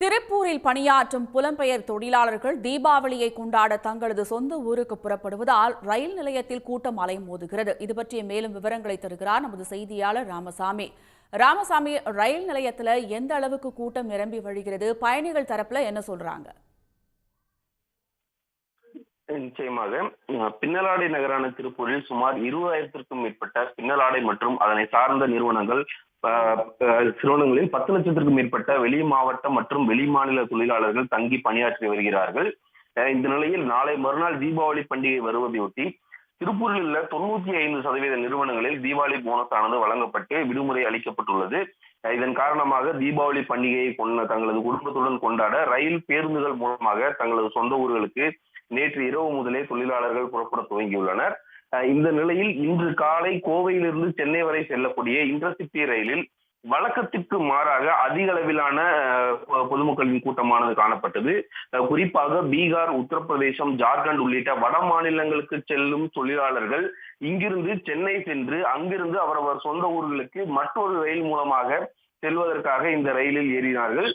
திருப்பூரில் பணியாற்றும் புலம்பெயர் தொழிலாளர்கள் தீபாவளியை கொண்டாட தங்களது சொந்த ஊருக்கு புறப்படுவதால் ரயில் நிலையத்தில் கூட்டம் அலைமோதுகிறது. இது பற்றிய மேலும் விவரங்களை தருகிறார் நமது செய்தியாளர் ராமசாமி. ராமசாமி, ரயில் நிலையத்தில் எந்த அளவுக்கு கூட்டம் நிரம்பி வழிகிறது? பயணிகள் தரப்புல என்ன சொல்றாங்க? நிச்சயமாக பின்னலாடை நகரான திருப்பூரில் சுமார் 20,000க்கும் மேற்பட்ட பின்னலாடை மற்றும் அதனை சார்ந்த நிறுவனங்களில் 10 லட்சத்திற்கும் மேற்பட்ட வெளி மாவட்ட மற்றும் வெளி மாநில தொழிலாளர்கள் தங்கி பணியாற்றி வருகிறார்கள். இந்த நிலையில் நாளை மறுநாள் தீபாவளி பண்டிகை வருவதையொட்டி திருப்பூரில் உள்ள 95% நிறுவனங்களில் தீபாவளி போனஸ் ஆனது வழங்கப்பட்டு விடுமுறை அளிக்கப்பட்டுள்ளது. இதன் காரணமாக தீபாவளி பண்டிகையை தங்களது குடும்பத்துடன் கொண்டாட ரயில் பேருந்துகள் மூலமாக தங்களது சொந்த ஊர்களுக்கு நேற்று இரவு முதலே தொழிலாளர்கள் புறப்பட துவங்கியுள்ளனர். இந்த நிலையில் இன்று காலை கோவையிலிருந்து சென்னை வரை செல்லக்கூடிய இன்டர்சிட்டி ரயிலில் வழக்கத்திற்கு மாறாக அதிக அளவிலான பொதுமக்களின் கூட்டமானது காணப்பட்டது. குறிப்பாக பீகார், உத்தரப்பிரதேசம், ஜார்க்கண்ட் உள்ளிட்ட வட மாநிலங்களுக்கு செல்லும் தொழிலாளர்கள் இங்கிருந்து சென்னை சென்று அங்கிருந்து அவரவர் சொந்த ஊர்களுக்கு மற்றொரு ரயில் மூலமாக செல்வதற்காக இந்த ரயிலில் ஏறினார்கள்.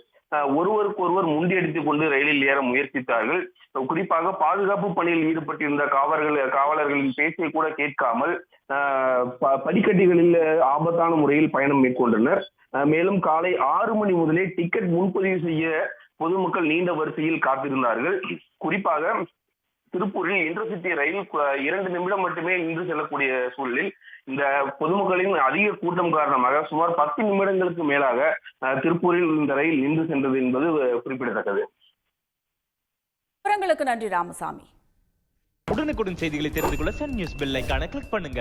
ஒருவருக்கொருவர் முண்டியடித்துக் கொண்டு ரயிலில் ஏற முயற்சித்தார்கள். குறிப்பாக பாதுகாப்பு பணியில் ஈடுபட்டிருந்த காவலர்களின் பேச்சை கூட கேட்காமல் படிக்கட்டுகளில் ஆபத்தான முறையில் பயணம் மேற்கொண்டனர். மேலும் காலை 6 மணி முதலே டிக்கெட் முன்பதிவு செய்ய பொதுமக்கள் நீண்ட வரிசையில் காத்திருந்தார்கள். குறிப்பாக திருப்பூரில் இன்டர்சிட்டி ரயில் 2 நிமிடம் மட்டுமே நின்று செல்லக்கூடிய சூழலில் இந்த பொதுமக்களின் அதிக கூட்டம் காரணமாக சுமார் 10 நிமிடங்களுக்கு மேலாக திருப்பூரில் இந்த ரயில் நின்று சென்றது என்பது குறிப்பிடத்தக்கது. விவரங்களுக்கு நன்றி ராமசாமி. உடனுக்குடன் செய்திகளை தெரிந்து கொள்ள சன் நியூஸ் பெல் ஐகானை கிளிக் பண்ணுங்க.